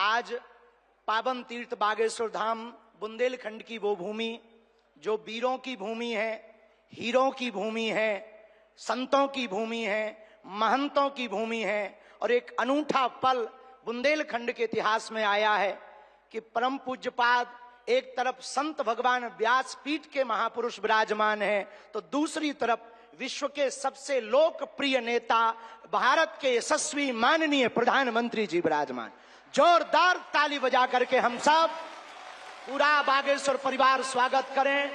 आज पावन तीर्थ बागेश्वर धाम बुंदेलखंड की वो भूमि जो वीरों की भूमि है, हीरों की भूमि है, संतों की भूमि है, महंतों की भूमि है। और एक अनूठा पल बुंदेलखंड के इतिहास में आया है कि परम पूज्यपाद एक तरफ संत भगवान व्यासपीठ के महापुरुष विराजमान हैं, तो दूसरी तरफ विश्व के सबसे लोकप्रिय नेता भारत के यशस्वी माननीय प्रधानमंत्री जी विराजमान। जोरदार ताली बजा करके हम सब पूरा बागेश्वर परिवार स्वागत करें।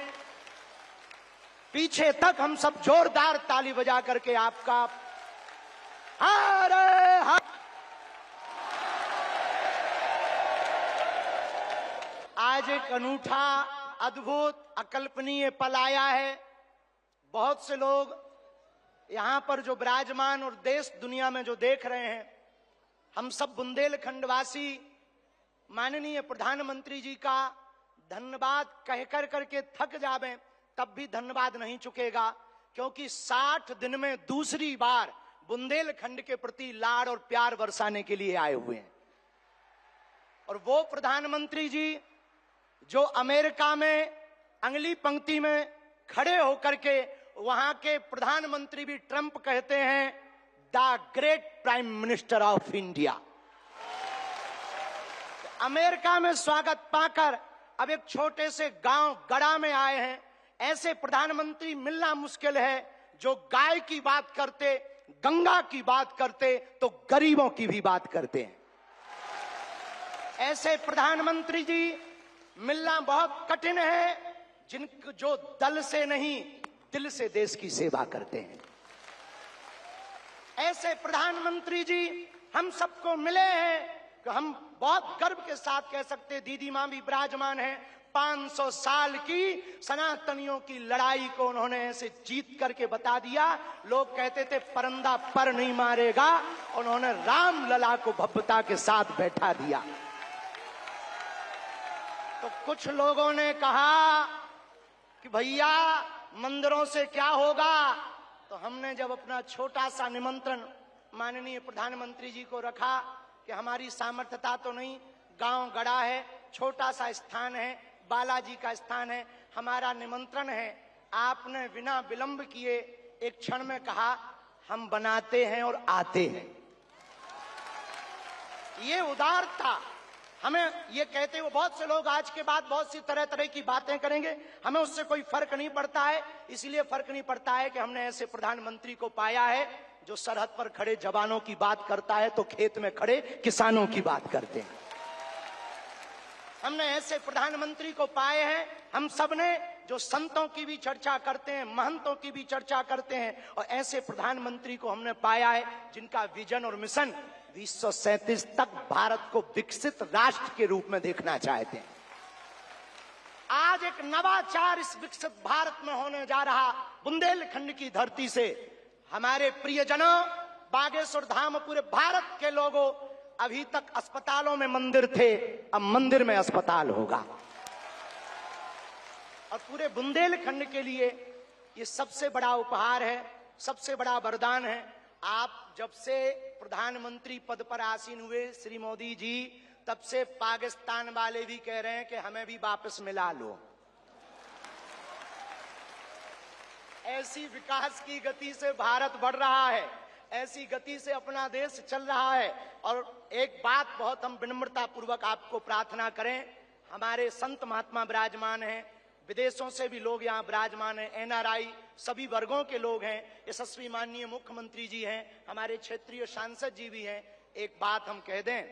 पीछे तक हम सब जोरदार ताली बजा करके आपका हरे हर। आज एक अनूठा, अद्भुत, अकल्पनीय पल आया है। बहुत से लोग यहां पर जो विराजमान और देश दुनिया में जो देख रहे हैं, हम सब बुंदेलखंड वासी माननीय प्रधानमंत्री जी का धन्यवाद कह कर करके थक जावें तब भी धन्यवाद नहीं चुकेगा, क्योंकि 60 दिन में दूसरी बार बुंदेलखंड के प्रति लाड़ और प्यार बरसाने के लिए आए हुए हैं। और वो प्रधानमंत्री जी जो अमेरिका में अगली पंक्ति में खड़े होकर के वहां के प्रधानमंत्री भी ट्रंप कहते हैं the great prime minister of India. America में स्वागत पाकर अब एक छोटे से गांव गड़ा में आए हैं। ऐसे प्रधानमंत्री मिलना मुश्किल है जो गाय की बात करते, गंगा की बात करते तो गरीबों की भी बात करते हैं। ऐसे प्रधानमंत्री जी मिलना बहुत कठिन है जिनको जो दल से नहीं दिल से देश की सेवा करते हैं। ऐसे प्रधानमंत्री जी हम सबको मिले हैं कि हम बहुत गर्व के साथ कह सकते हैं, दीदी मां भी विराजमान है, 500 साल की सनातनियों की लड़ाई को उन्होंने ऐसे जीत करके बता दिया। लोग कहते थे परिंदा पर नहीं मारेगा, उन्होंने राम लला को भव्यता के साथ बैठा दिया। तो कुछ लोगों ने कहा कि भैया मंदिरों से क्या होगा, तो हमने जब अपना छोटा सा निमंत्रण माननीय प्रधानमंत्री जी को रखा कि हमारी सामर्थ्यता तो नहीं, गांव गड़ा है, छोटा सा स्थान है, बालाजी का स्थान है, हमारा निमंत्रण है, आपने बिना विलंब किए एक क्षण में कहा हम बनाते हैं और आते हैं। ये उदारता हमें, ये कहते हुए बहुत से लोग आज के बाद बहुत सी तरह तरह की बातें करेंगे, हमें उससे कोई फर्क नहीं पड़ता है। इसलिए फर्क नहीं पड़ता है कि हमने ऐसे प्रधानमंत्री को पाया है जो सरहद पर खड़े जवानों की बात करता है तो खेत में खड़े किसानों की बात करते हैं। हमने ऐसे प्रधानमंत्री को पाए हैं हम सब ने जो संतों की भी चर्चा करते हैं, महंतों की भी चर्चा करते हैं, और ऐसे प्रधानमंत्री को हमने पाया है जिनका विजन और मिशन 2037 तक भारत को विकसित राष्ट्र के रूप में देखना चाहते हैं। आज एक नवाचार इस विकसित भारत में होने जा रहा। बुंदेलखंड की धरती से हमारे प्रियजनों, बागेश्वर धाम, पूरे भारत के लोगों, अभी तक अस्पतालों में मंदिर थे, अब मंदिर में अस्पताल होगा। और पूरे बुंदेलखंड के लिए ये सबसे बड़ा उपहार है, सबसे बड़ा वरदान है। आप जब से प्रधानमंत्री पद पर आसीन हुए श्री मोदी जी, तब से पाकिस्तान वाले भी कह रहे हैं कि हमें भी वापस मिला लो। ऐसी विकास की गति से भारत बढ़ रहा है, ऐसी गति से अपना देश चल रहा है। और एक बात बहुत हम विनम्रता पूर्वक आपको प्रार्थना करें, हमारे संत महात्मा विराजमान हैं, विदेशों से भी लोग यहाँ विराजमान हैं, एनआरआई सभी वर्गों के लोग हैं, यशस्वी माननीय मुख्यमंत्री जी हैं, हमारे क्षेत्रीय सांसद जी भी हैं। एक बात हम कह दें,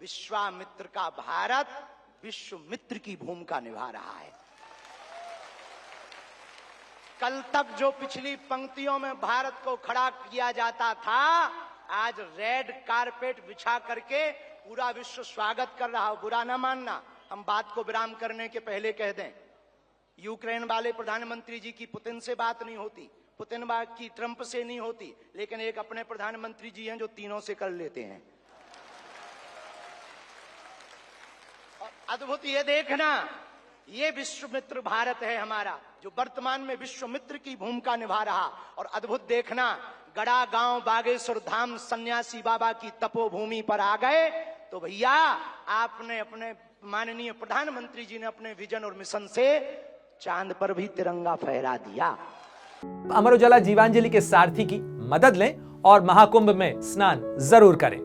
विश्वामित्र का भारत विश्व मित्र की भूमिका निभा रहा है। कल तक जो पिछली पंक्तियों में भारत को खड़ा किया जाता था, आज रेड कारपेट बिछा करके पूरा विश्व स्वागत कर रहा हो। बुरा ना मानना, हम बात को विराम करने के पहले कह दें, यूक्रेन वाले प्रधानमंत्री जी की पुतिन से बात नहीं होती, पुतिन की ट्रंप से नहीं होती, लेकिन एक अपने प्रधानमंत्री जी हैं जो तीनों से कर लेते हैं। और अद्भुत ये देखना, ये विश्व मित्र भारत है हमारा, जो वर्तमान में विश्व मित्र की भूमिका निभा रहा। और अद्भुत देखना, गड़ा गांव बागेश्वर धाम सन्यासी बाबा की तपोभूमि पर आ गए तो भैया आपने अपने माननीय प्रधानमंत्री जी ने अपने विजन और मिशन से चांद पर भी तिरंगा फहरा दिया। अमर उजाला जीवांजलि के सारथी की मदद लें और महाकुंभ में स्नान जरूर करें।